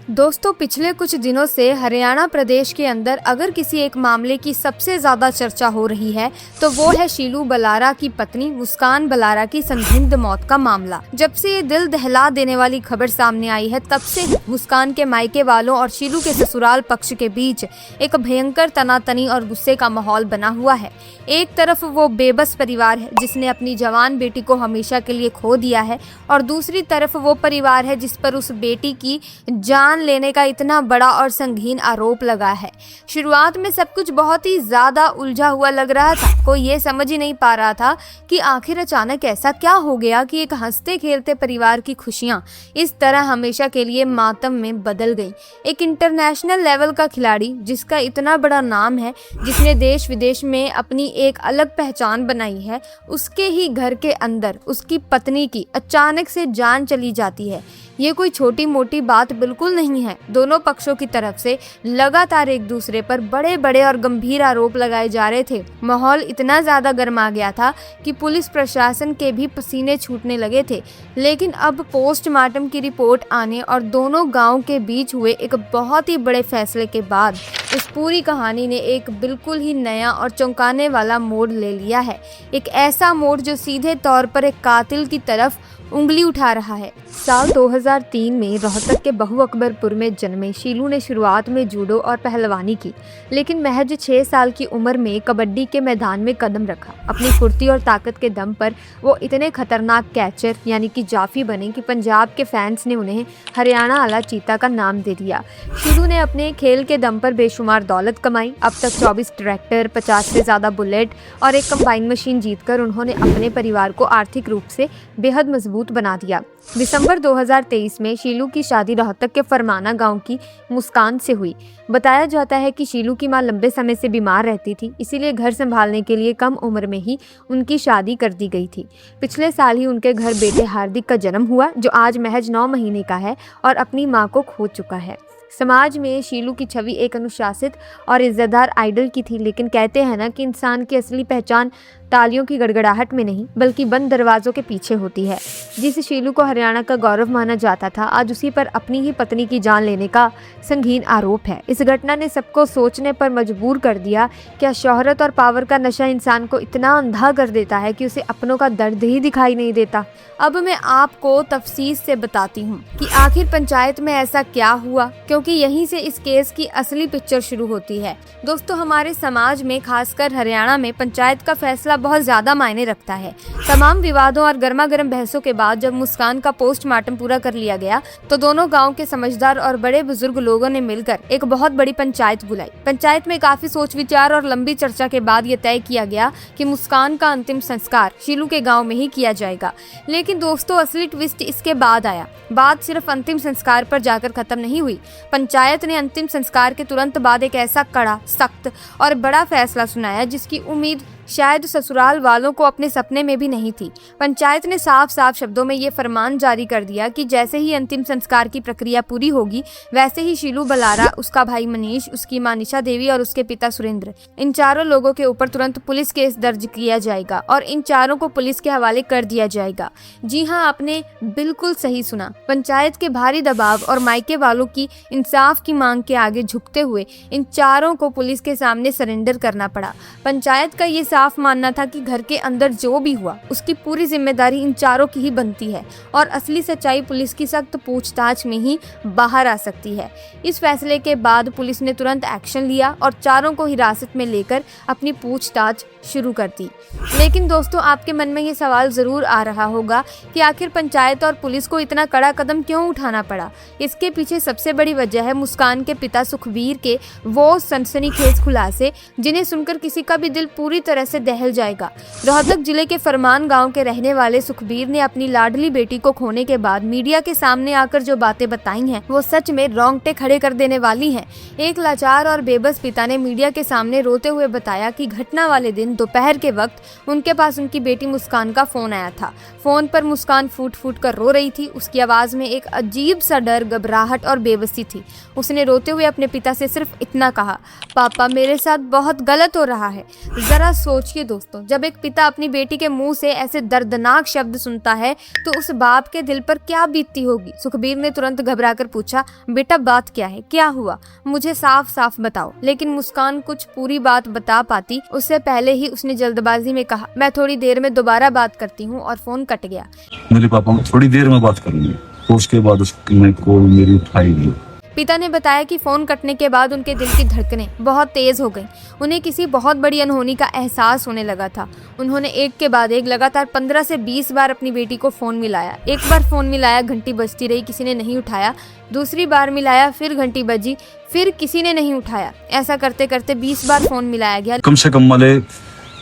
दोस्तों, पिछले कुछ दिनों से हरियाणा प्रदेश के अंदर अगर किसी एक मामले की सबसे ज्यादा चर्चा हो रही है तो वो है शीलू बलारा की पत्नी मुस्कान बलारा की संदिग्ध मौत का मामला। जब से ये दिल दहला देने वाली खबर सामने आई है तब से मुस्कान के मायके वालों और शीलू के ससुराल पक्ष के बीच एक भयंकर तनातनी और गुस्से का माहौल बना हुआ है। एक तरफ वो बेबस परिवार है जिसने अपनी जवान बेटी को हमेशा के लिए खो दिया है और दूसरी तरफ वो परिवार है जिस पर उस बेटी की जान लेने का इतना बड़ा और संगीन आरोप लगा है। शुरुआत में सब कुछ बहुत ही ज्यादा उलझा हुआ लग रहा था। कोई ये समझ ही नहीं पा रहा था कि आखिर अचानक ऐसा क्या हो गया कि एक हंसते खेलते परिवार की खुशियां इस तरह हमेशा के लिए मातम में बदल गई। एक इंटरनेशनल लेवल का खिलाड़ी जिसका इतना बड़ा नाम है, जिसने देश विदेश में अपनी एक अलग पहचान बनाई है, उसके ही घर के अंदर उसकी पत्नी की अचानक से जान चली जाती है। ये कोई छोटी मोटी बात बिल्कुल नहीं है। दोनों पक्षों की तरफ से लगातार एक दूसरे पर बड़े बड़े और गंभीर आरोप लगाए जा रहे थे। माहौल इतना ज्यादा गर्मा गया था कि पुलिस प्रशासन के भी पसीने छूटने लगे थे। लेकिन अब पोस्टमार्टम की रिपोर्ट आने और दोनों गांव के बीच हुए एक बहुत ही बड़े फैसले के बाद इस पूरी कहानी ने एक बिल्कुल ही नया और चौंकाने वाला मोड़ ले लिया है। एक ऐसा मोड़ जो सीधे तौर पर एक कातिल की तरफ उंगली उठा रहा है। साल 2003 में रोहतक के बहु अकबरपुर में जन्मे शीलू ने शुरुआत में जूडो और पहलवानी की, लेकिन महज 6 साल की उम्र में कबड्डी के मैदान में कदम रखा। अपनी फुर्ती और ताकत के दम पर वो इतने खतरनाक कैचर यानी कि जाफी बने कि पंजाब के फैंस ने उन्हें हरियाणा आला चीता का नाम दे दिया। शीलू ने अपने खेल के दम पर बेशुमार दौलत कमाई। अब तक 24 ट्रैक्टर, 50 से ज्यादा बुलेट और एक कंबाइन मशीन जीतकर उन्होंने अपने परिवार को आर्थिक रूप से बेहद मजबूत बना दिया। दिसंबर 2023 में शीलू की शादी रोहतक के फरमाना गांव की मुस्कान से हुई। बताया जाता है कि शीलू की मां लंबे समय से बीमार रहती थी, इसीलिए घर संभालने के लिए कम उम्र में ही उनकी शादी कर दी गई थी। पिछले साल ही उनके घर बेटे हार्दिक का जन्म हुआ, जो आज महज 9 महीने का है और अपनी मां को खो चुका है। समाज में शीलू की छवि एक अनुशासित और इज्जतदार आइडल की थी, लेकिन कहते हैं ना कि इंसान की असली पहचान तालियों की गड़गड़ाहट में नहीं बल्कि बंद दरवाजों के पीछे होती है। जिस शीलू को हरियाणा का गौरव माना जाता था, आज उसी पर अपनी ही पत्नी की जान लेने का संगीन आरोप है। इस घटना ने सबको सोचने पर मजबूर कर दिया, क्या शोहरत और पावर का नशा इंसान को इतना अंधा कर देता है कि उसे अपनों का दर्द ही दिखाई नहीं देता। अब मैं आपको तफसील से बताती हूँ कि आखिर पंचायत में ऐसा क्या हुआ, क्योंकि यहीं से इस केस की असली पिक्चर शुरू होती है। दोस्तों, हमारे समाज में खासकर हरियाणा में पंचायत का फैसला बहुत ज्यादा मायने रखता है। तमाम विवादों और गर्मा गर्म बहसों के बाद जब मुस्कान का पोस्टमार्टम पूरा कर लिया गया तो दोनों गांव के समझदार और बड़े बुजुर्ग लोगों ने मिलकर एक बहुत बड़ी पंचायत बुलाई। पंचायत में काफी सोच विचार और लंबी चर्चा के बाद ये तय किया गया कि मुस्कान का अंतिम संस्कार शीलू के गाँव में ही किया जाएगा। लेकिन दोस्तों, असली ट्विस्ट इसके बाद आया। बात सिर्फ अंतिम संस्कार पर जाकर खत्म नहीं हुई। पंचायत ने अंतिम संस्कार के तुरंत बाद एक ऐसा कड़ा, सख्त और बड़ा फैसला सुनाया जिसकी उम्मीद शायद ससुराल वालों को अपने सपने में भी नहीं थी। पंचायत ने साफ साफ शब्दों में ये फरमान जारी कर दिया कि जैसे ही अंतिम संस्कार की प्रक्रिया पूरी होगी, वैसे ही शीलू बलारा, उसका भाई मनीष, उसकी मां निशा देवी और उसके पिता सुरेंद्र, इन चारों लोगों के ऊपर तुरंत पुलिस केस दर्ज किया जाएगा और इन चारों को पुलिस के हवाले कर दिया जाएगा। जी हाँ, आपने बिल्कुल सही सुना। पंचायत के भारी दबाव और मायके वालों की इंसाफ की मांग के आगे झुकते हुए इन चारों को पुलिस के सामने सरेंडर करना पड़ा। पंचायत का ये साफ मानना था कि घर के अंदर जो भी हुआ उसकी पूरी जिम्मेदारी इन चारों की ही बनती है और असली सच्चाई पुलिस की सख्त पूछताछ में ही बाहर आ सकती है। इस फैसले के बाद पुलिस ने तुरंत एक्शन लिया और चारों को हिरासत में लेकर अपनी पूछताछ शुरू कर दी। लेकिन दोस्तों, आपके मन में ये सवाल जरूर आ रहा होगा कि आखिर पंचायत और पुलिस को इतना कड़ा कदम क्यों उठाना पड़ा। इसके पीछे सबसे बड़ी वजह है मुस्कान के पिता सुखबीर के वो सनसनीखेज खुलासे जिन्हें सुनकर किसी का भी दिल पूरी तरह से दहल जाएगा। रोहतक जिले के फरमान गांव के रहने वाले सुखबीर ने अपनी लाडली बेटी को खोने के बाद मीडिया के सामने आकर जो बातें बताई हैं वो सच में रोंगटे खड़े कर देने वाली हैं। एक लाचार और बेबस पिता ने मीडिया के सामने रोते हुए बताया कि घटना वाले दिन दोपहर के वक्त उनके पास उनकी बेटी मुस्कान का फोन आया था। फोन पर मुस्कान फूट फूट कर रो रही थी। उसकी आवाज में एक अजीब सा डर, घबराहट और बेबसी थी। उसने रोते हुए अपने पिता से सिर्फ इतना कहा, पापा मेरे साथ बहुत गलत हो रहा है, जरा सोचिए दोस्तों, जब एक पिता अपनी बेटी के मुंह से ऐसे दर्दनाक शब्द सुनता है तो उस बाप के दिल पर क्या बीतती होगी। सुखबीर ने तुरंत घबराकर पूछा, बेटा बात क्या है, क्या हुआ, मुझे साफ साफ बताओ। लेकिन मुस्कान कुछ पूरी बात बता पाती उससे पहले ही उसने जल्दबाजी में कहा, मैं थोड़ी देर में दोबारा बात करती हूँ, और फोन कट गया। मेरे पापा थोड़ी देर में बात करूंगी, तो उसके बाद उसने कॉल मेरी उठाई नहीं। पिता ने बताया कि फोन कटने के बाद उनके दिल की धड़कनें बहुत तेज हो गईं। उन्हें किसी बहुत बड़ी अनहोनी का एहसास होने लगा था। उन्होंने एक के बाद एक लगातार 15 से 20 बार अपनी बेटी को फोन मिलाया। एक बार फोन मिलाया, घंटी बजती रही, किसी ने नहीं उठाया। दूसरी बार मिलाया, फिर घंटी बजी, फिर किसी ने नहीं उठाया। ऐसा करते करते 20 बार फोन मिलाया गया। कम से कम वाले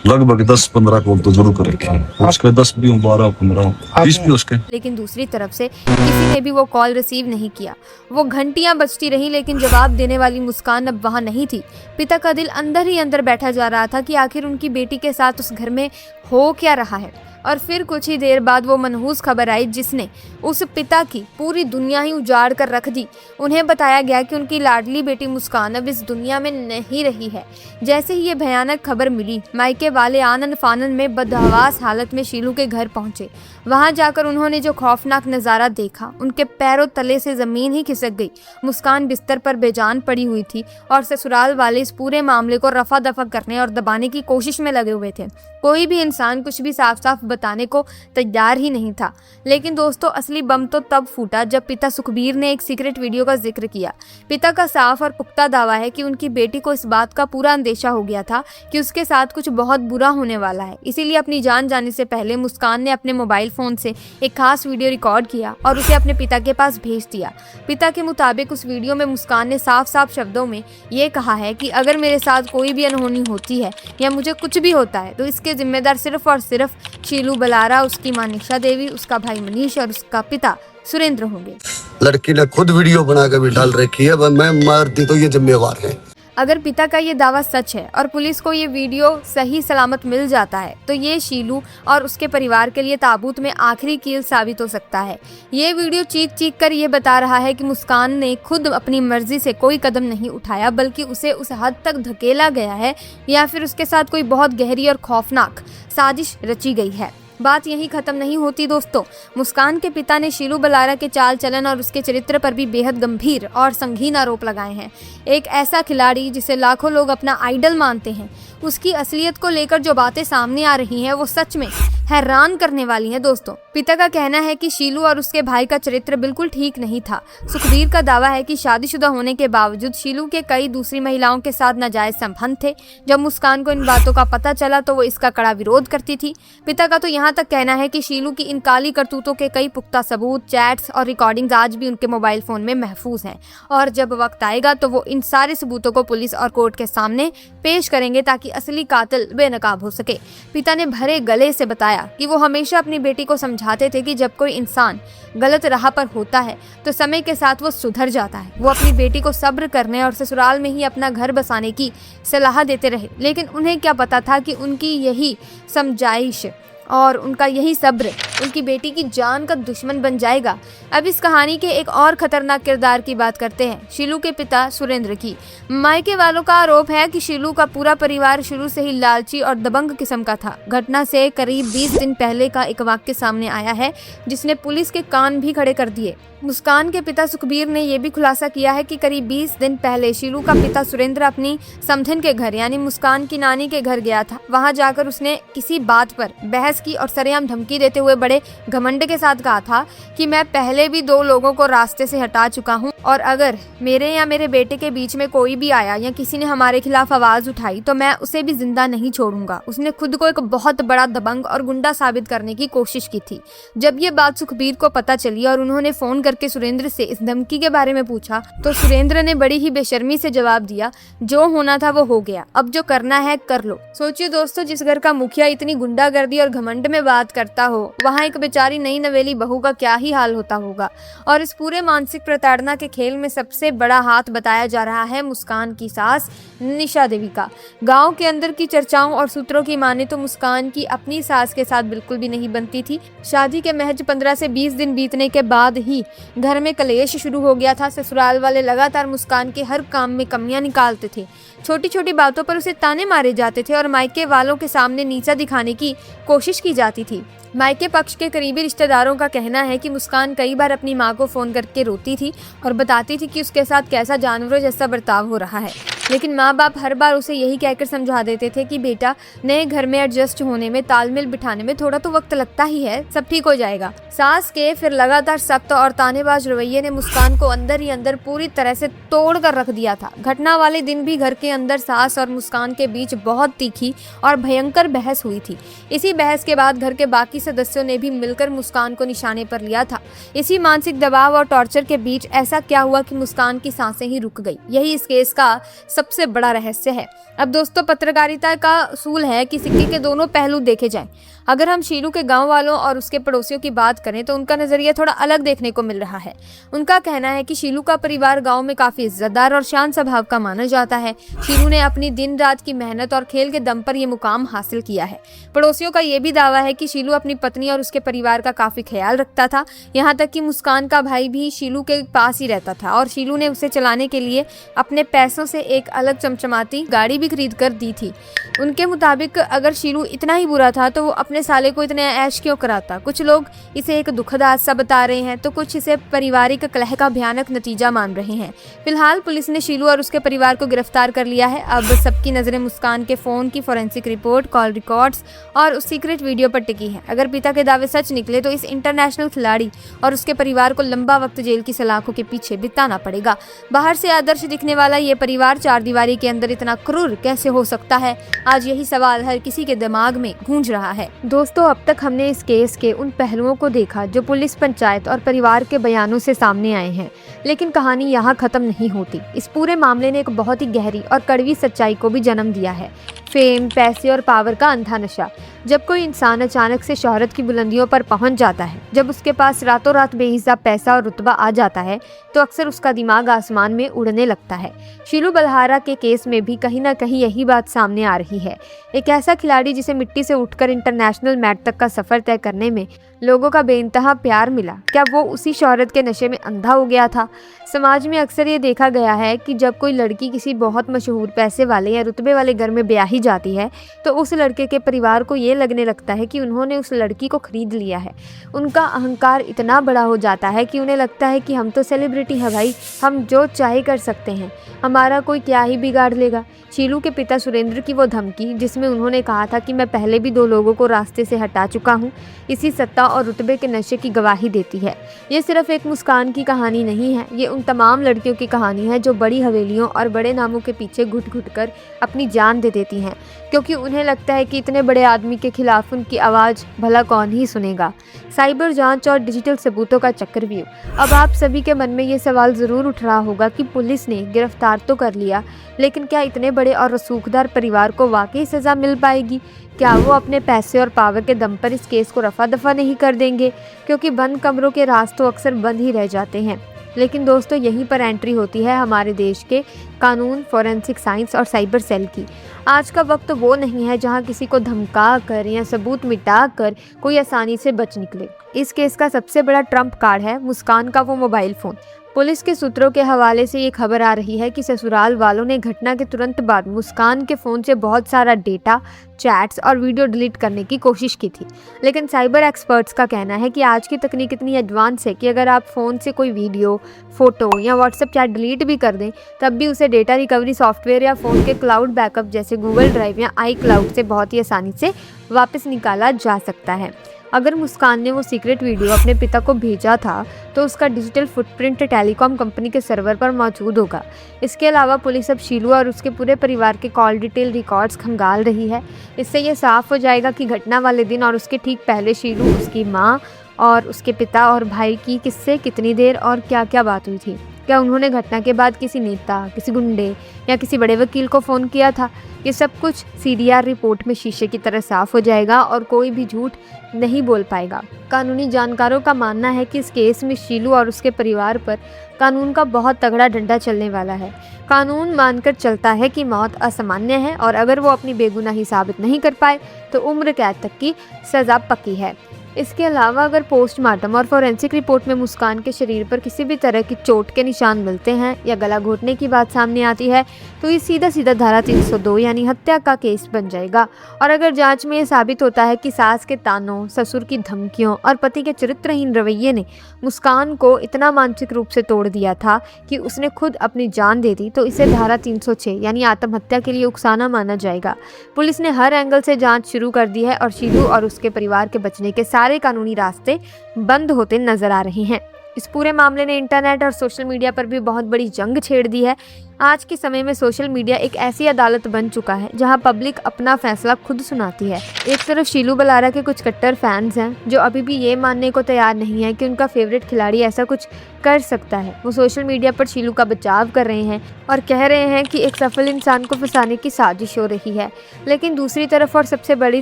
लगभग 10-15 कॉल तो जरूर करेंगे, उसके 10 भी 12 15 20 भी उसके। लेकिन दूसरी तरफ से किसी ने भी वो कॉल रिसीव नहीं किया। वो घंटियां बजती रही, लेकिन जवाब देने वाली मुस्कान अब वहां नहीं थी। पिता का दिल अंदर ही अंदर बैठा जा रहा था कि आखिर उनकी बेटी के साथ उस घर में हो क्या रहा है। और फिर कुछ ही देर बाद वो मनहूस खबर आई जिसने उस पिता की पूरी दुनिया ही उजाड़ कर रख दी। उन्हें बताया गया कि उनकी लाडली बेटी मुस्कान अब इस दुनिया में नहीं रही है। जैसे ही ये भयानक खबर मिली, मायके वाले आनन फानन में बदहवास हालत में शीलू के घर पहुंचे। वहां जाकर उन्होंने जो खौफनाक नज़ारा देखा, उनके पैरों तले से जमीन ही खिसक गई। मुस्कान बिस्तर पर बेजान पड़ी हुई थी और ससुराल वाले इस पूरे मामले को रफा दफा करने और दबाने की कोशिश में लगे हुए थे। कोई भी इंसान कुछ भी साफ साफ बताने को तैयार ही नहीं था। लेकिन दोस्तों, असली बम तो तब फूटा जब पिता सुखबीर ने एक सीक्रेट वीडियो का जिक्र किया। पिता का साफ और पुख्ता दावा है कि उनकी बेटी को इस बात का पूरा अंदेशा हो गया था कि उसके साथ कुछ बहुत बुरा होने वाला है। इसीलिए अपनी जान जाने से पहले मुस्कान ने अपने मोबाइल फोन से एक खास वीडियो रिकॉर्ड किया और उसे अपने पिता के पास भेज दिया। पिता के मुताबिक उस वीडियो में मुस्कान ने साफ साफ शब्दों में ये कहा है कि अगर मेरे साथ कोई भी अनहोनी होती है या मुझे कुछ भी होता है तो इसके जिम्मेदार सिर्फ और सिर्फ शीलू बलारा, उसकी मां निशा देवी, उसका भाई मनीष और उसका पिता सुरेंद्र होंगे। लड़की ने खुद वीडियो बना कर भी डाल रखी है, मैं मारती तो ये जिम्मेवार है। अगर पिता का ये दावा सच है और पुलिस को ये वीडियो सही सलामत मिल जाता है तो ये शीलू और उसके परिवार के लिए ताबूत में आखिरी कील साबित हो सकता है। ये वीडियो चीख चीख कर ये बता रहा है कि मुस्कान ने खुद अपनी मर्जी से कोई कदम नहीं उठाया, बल्कि उसे उस हद तक धकेला गया है या फिर उसके साथ कोई बहुत गहरी और खौफनाक साजिश रची गई है। बात यहीं खत्म नहीं होती दोस्तों। मुस्कान के पिता ने शीलू बलारा के चाल चलन और उसके चरित्र पर भी बेहद गंभीर और संगीन आरोप लगाए हैं। एक ऐसा खिलाड़ी जिसे लाखों लोग अपना आइडल मानते हैं, उसकी असलियत को लेकर जो बातें सामने आ रही हैं वो सच में हैरान करने वाली हैं दोस्तों। पिता का कहना है कि शीलू और उसके भाई का चरित्र बिल्कुल ठीक नहीं था। सुखबीर का दावा है कि शादीशुदा होने के बावजूद शीलू के कई दूसरी महिलाओं के साथ नाजायज संबंध थे। जब मुस्कान को इन बातों का पता चला तो वो इसका कड़ा विरोध करती थी। पिता का तो यहाँ तक कहना है कि शीलू की इन काली करतूतों के कई पुख्ता सबूत, चैट्स और रिकॉर्डिंग्स आज भी उनके मोबाइल फोन में महफूज हैं और जब वक्त आएगा तो वो इन सारे सबूतों को पुलिस और कोर्ट के सामने पेश करेंगे ताकि असली कातिल बेनकाब हो सके। पिता ने भरे गले से बताया कि वो हमेशा अपनी बेटी को समझाते थे कि जब कोई इंसान गलत राह पर होता है तो समय के साथ वो सुधर जाता है। वो अपनी बेटी को सब्र करने और ससुराल में ही अपना घर बसाने की सलाह देते रहे, लेकिन उन्हें क्या पता था कि उनकी यही समझाइश और उनका यही सब्र उनकी बेटी की जान का दुश्मन बन जाएगा। अब इस कहानी के एक और खतरनाक किरदार की बात करते हैं, शीलू के पिता सुरेंद्र की। मायके वालों का आरोप है कि शीलू का पूरा परिवार शुरू से ही लालची और दबंग किस्म का था। घटना से करीब 20 दिन पहले का एक वाक्य सामने आया है जिसने पुलिस के कान भी खड़े कर दिए। मुस्कान के पिता सुखबीर ने यह भी खुलासा किया है कि करीब 20 दिन पहले शीलू का पिता सुरेंद्र अपनी समधन के घर यानी मुस्कान की नानी के घर गया था। वहां जाकर उसने किसी बात पर बहस की और सरेआम धमकी देते हुए बड़े घमंड के साथ कहा था कि मैं पहले भी 2 लोगों को रास्ते से हटा चुका हूं और अगर मेरे या मेरे बेटे के बीच में कोई भी आया या किसी ने हमारे खिलाफ आवाज उठाई तो मैं उसे भी जिंदा नहीं छोड़ूंगा। उसने खुद को एक बहुत बड़ा दबंग और गुंडा साबित करने की कोशिश की थी। जब ये बात सुखबीर को पता चली और उन्होंने फोन करके सुरेंद्र से इस धमकी के बारे में पूछा तो सुरेंद्र ने बड़ी ही बेशर्मी से जवाब दिया, जो होना था वो हो गया, अब जो करना है कर लो। सोचिए दोस्तों, जिस घर का मुखिया इतनी गुंडागर्दी और घमंड में बात करता हो वहाँ वहाँ एक बेचारी नई नवेली बहू का क्या ही हाल होता होगा। और इस पूरे मानसिक प्रताड़ना के खेल में सबसे बड़ा हाथ बताया जा रहा है मुस्कान की सास निशा देवी का। गांव के अंदर की चर्चाओं और सूत्रों की माने तो मुस्कान की अपनी सास के साथ बिल्कुल भी नहीं बनती थी। शादी के महज 15 से 20 दिन बीतने के बाद ही घर में कलेश शुरू हो गया था। ससुराल वाले लगातार मुस्कान के हर काम में कमियां निकालते थे, छोटी छोटी बातों पर उसे ताने मारे जाते थे और मायके वालों के सामने नीचा दिखाने की कोशिश की जाती थी। मायके पक्ष के करीबी रिश्तेदारों का कहना है कि मुस्कान कई बार अपनी मां को फोन करके रोती थी और बताती थी कि उसके साथ कैसा जानवरों जैसा बर्ताव हो रहा है, लेकिन माँ बाप हर बार उसे यही कहकर समझा देते थे कि बेटा, नए घर में एडजस्ट होने में, तालमेल बिठाने में थोड़ा तो वक्त लगता ही है, सब ठीक हो जाएगा। सास के फिर लगातार सख्त और तानेबाज रवैये ने मुस्कान को अंदर ही अंदर पूरी तरह से तोड़ कर रख दिया था। घटना वाले दिन भी घर के अंदर सास और मुस्कान के बीच बहुत तीखी और भयंकर बहस हुई थी। इसी बहस के बाद घर के बाकी सदस्यों ने भी मिलकर मुस्कान को निशाने पर लिया था। इसी मानसिक दबाव और टॉर्चर के बीच ऐसा क्या हुआ कि मुस्कान की सांसें ही रुक गई, यही इस केस का सबसे बड़ा रहस्य है। अब दोस्तों, पत्रकारिता का असूल है कि सिक्के के दोनों पहलू देखे जाएं। अगर हम शीलू के गांव वालों और उसके पड़ोसियों की बात करें तो उनका नजरिया थोड़ा अलग देखने को मिल रहा है। उनका कहना है कि शीलू का परिवार गांव में काफी इज्जतदार और शांत स्वभाव का माना जाता है। शीलू ने अपनी दिन रात की मेहनत और खेल के दम पर यह मुकाम हासिल किया है। पड़ोसियों का यह भी दावा है कि शीलू अपनी पत्नी और उसके परिवार का काफी ख्याल रखता था। यहाँ तक कि मुस्कान का भाई भी शीलू के पास ही रहता था और शीलू ने उसे चलाने के लिए अपने पैसों से एक अलग चमचमाती गाड़ी भी खरीद कर दी थी। उनके मुताबिक अगर शीलू इतना ही बुरा था तो वो अपने साले को इतने ऐश क्यों कराता। कुछ लोग इसे एक दुखद हादसा बता रहे हैं तो कुछ इसे पारिवारिक कलह का भयानक नतीजा मान रहे हैं। फिलहाल पुलिस ने शीलू और उसके परिवार को गिरफ्तार कर लिया है। अब सबकी नजरें मुस्कान के फोन की फोरेंसिक रिपोर्ट, कॉल रिकॉर्ड्स और उस सीक्रेट वीडियो पर टिकी है। अगर पिता के दावे सच निकले तो इस इंटरनेशनल खिलाड़ी और उसके परिवार को लंबा वक्त जेल की सलाखों के पीछे बिताना पड़ेगा। बाहर से आदर्श दिखने वाला ये परिवार चार दीवारी के अंदर इतना क्रूर कैसे हो सकता है? आज यही सवाल हर किसी के दिमाग में गूंज रहा है। दोस्तों, अब तक हमने इस केस के उन पहलुओं को देखा जो पुलिस, पंचायत और परिवार के बयानों से सामने आए हैं, लेकिन कहानी यहाँ खत्म नहीं होती। इस पूरे मामले ने एक बहुत ही गहरी और कड़वी सच्चाई को भी जन्म दिया है। फेम, पैसे और पावर का अंधा नशा। जब कोई इंसान अचानक से शोहरत की बुलंदियों पर पहुंच जाता है, जब उसके पास रातों रात बेहिसाब पैसा और रुतबा आ जाता है, तो अक्सर उसका दिमाग आसमान में उड़ने लगता है। शीलू बलहारा के केस में भी कहीं ना कहीं यही बात सामने आ रही है। एक ऐसा खिलाड़ी जिसे मिट्टी से उठकर इंटरनेशनल मैच तक का सफर तय करने में लोगों का बेइंतहा प्यार मिला, क्या वो उसी शोहरत के नशे में अंधा हो गया था? समाज में अक्सर ये देखा गया है कि जब कोई लड़की किसी बहुत मशहूर, पैसे वाले या रुतबे वाले घर में ब्याही जाती है तो उस लड़के के परिवार को ये लगने लगता है कि उन्होंने उस लड़की को खरीद लिया है। उनका अहंकार इतना बड़ा हो जाता है कि उन्हें लगता है कि हम तो सेलिब्रिटी हैं भाई, हम जो चाहे कर सकते हैं, हमारा कोई क्या ही बिगाड़ लेगा। शीलू के पिता सुरेंद्र की वो धमकी जिसमें उन्होंने कहा था कि मैं पहले भी 2 लोगों को रास्ते से हटा चुका हूँ, इसी सत्ता और रुतबे के नशे की गवाही देती है। ये सिर्फ एक मुस्कान की कहानी नहीं है, ये उन तमाम लड़कियों की कहानी है जो बड़ी हवेलियों और बड़े नामों के पीछे घुट घुट कर अपनी जान दे देती हैं, क्योंकि उन्हें लगता है कि इतने बड़े आदमी के खिलाफ उनकी आवाज़ भला कौन ही सुनेगा। साइबर जांच और डिजिटल सबूतों का चक्रव्यूह। अब आप सभी के मन में ये सवाल ज़रूर उठ रहा होगा कि पुलिस ने गिरफ्तार तो कर लिया, लेकिन क्या इतने बड़े और रसूखदार परिवार को वाकई सज़ा मिल पाएगी? क्या वो अपने पैसे और पावर के दम पर इस केस को रफा दफा नहीं कर देंगे? क्योंकि बंद कमरों के राज तो अक्सर बंद ही रह जाते हैं। लेकिन दोस्तों, यहीं पर एंट्री होती है हमारे देश के कानून, फोरेंसिक साइंस और साइबर सेल की। आज का वक्त वो नहीं है जहां किसी को धमका कर या सबूत मिटा कर कोई आसानी से बच निकले। इस केस का सबसे बड़ा ट्रम्प कार्ड है मुस्कान का वो मोबाइल फ़ोन। पुलिस के सूत्रों के हवाले से ये खबर आ रही है कि ससुराल वालों ने घटना के तुरंत बाद मुस्कान के फ़ोन से बहुत सारा डेटा, चैट्स और वीडियो डिलीट करने की कोशिश की थी। लेकिन साइबर एक्सपर्ट्स का कहना है कि आज की तकनीक इतनी एडवांस है कि अगर आप फ़ोन से कोई वीडियो, फ़ोटो या व्हाट्सएप चैट डिलीट भी कर दें, तब भी उसे डेटा रिकवरी सॉफ्टवेयर या फ़ोन के क्लाउड बैकअप जैसे गूगल ड्राइव या आई क्लाउड से बहुत ही आसानी से वापस निकाला जा सकता है। अगर मुस्कान ने वो सीक्रेट वीडियो अपने पिता को भेजा था तो उसका डिजिटल फुटप्रिंट टेलीकॉम कंपनी के सर्वर पर मौजूद होगा। इसके अलावा पुलिस अब शीलू और उसके पूरे परिवार के कॉल डिटेल रिकॉर्ड्स खंगाल रही है। इससे ये साफ हो जाएगा कि घटना वाले दिन और उसके ठीक पहले शीलू, उसकी माँ और उसके पिता और भाई की किससे कितनी देर और क्या क्या बात हुई थी। क्या उन्होंने घटना के बाद किसी नेता, किसी गुंडे या किसी बड़े वकील को फ़ोन किया था? ये सब कुछ सीडीआर रिपोर्ट में शीशे की तरह साफ हो जाएगा और कोई भी झूठ नहीं बोल पाएगा। कानूनी जानकारों का मानना है कि इस केस में शीलू और उसके परिवार पर कानून का बहुत तगड़ा डंडा चलने वाला है। कानून मानकर चलता है कि मौत असामान्य है और अगर वो अपनी बेगुनाही साबित नहीं कर पाए तो उम्र कैद तक की सज़ा पक्की है। इसके अलावा अगर पोस्टमार्टम और फॉरेंसिक रिपोर्ट में मुस्कान के शरीर पर किसी भी तरह की चोट के निशान मिलते हैं या गला घोटने की बात सामने आती है तो ये सीधा सीधा धारा 302 यानी हत्या का केस बन जाएगा। और अगर जांच में ये साबित होता है कि सास के तानों, ससुर की धमकियों और पति के चरित्रहीन रवैये ने मुस्कान को इतना मानसिक रूप से तोड़ दिया था कि उसने खुद अपनी जान दे दी तो इसे धारा 306 यानी आत्महत्या के लिए उकसाना माना जाएगा। पुलिस ने हर एंगल से जांच शुरू कर दी है और शीलू और उसके परिवार के बचने के सारे कानूनी रास्ते बंद होते नजर आ रहे हैं। इस पूरे मामले ने इंटरनेट और सोशल मीडिया पर भी बहुत बड़ी जंग छेड़ दी है। आज के समय में सोशल मीडिया एक ऐसी अदालत बन चुका है जहां पब्लिक अपना फैसला खुद सुनाती है। एक तरफ शीलू बलारा के कुछ कट्टर फैंस हैं जो अभी भी ये मानने को तैयार नहीं है कि उनका फेवरेट खिलाड़ी ऐसा कुछ कर सकता है। वो सोशल मीडिया पर शीलू का बचाव कर रहे हैं और कह रहे हैं कि एक सफल इंसान को फंसाने की साजिश हो रही है। लेकिन दूसरी तरफ और सबसे बड़ी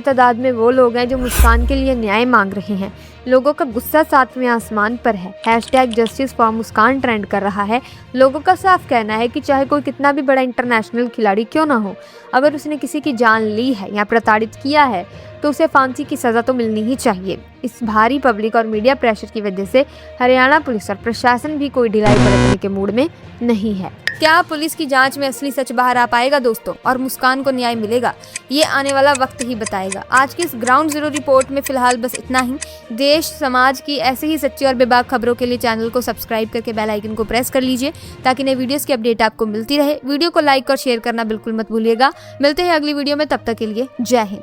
तादाद में वो लोग हैं जो मुस्कान के लिए न्याय मांग रहे हैं। लोगों का गुस्सा 7वें आसमान पर है। #जस्टिस फॉर मुस्कान ट्रेंड कर रहा है। लोगों का साफ कहना है कि चाहे कोई कितना भी बड़ा इंटरनेशनल खिलाड़ी क्यों ना हो, अगर उसने किसी की जान ली है या प्रताड़ित किया है तो उसे फांसी की सज़ा तो मिलनी ही चाहिए। इस भारी पब्लिक और मीडिया प्रेशर की वजह से हरियाणा पुलिस और प्रशासन भी कोई ढिलाई बरतने के मूड में नहीं है। क्या पुलिस की जांच में असली सच बाहर आ पाएगा दोस्तों और मुस्कान को न्याय मिलेगा? ये आने वाला वक्त ही बताएगा। आज की इस ग्राउंड जीरो रिपोर्ट में फिलहाल बस इतना ही। देश समाज की ऐसे ही सच्ची और बेबाक खबरों के लिए चैनल को सब्सक्राइब करके बेल आइकन को प्रेस कर लीजिए ताकि नए वीडियोस की अपडेट आपको मिलती रहे। वीडियो को लाइक और शेयर करना बिल्कुल मत भूलिएगा। मिलते हैं अगली वीडियो में, तब तक के लिए जय हिंद।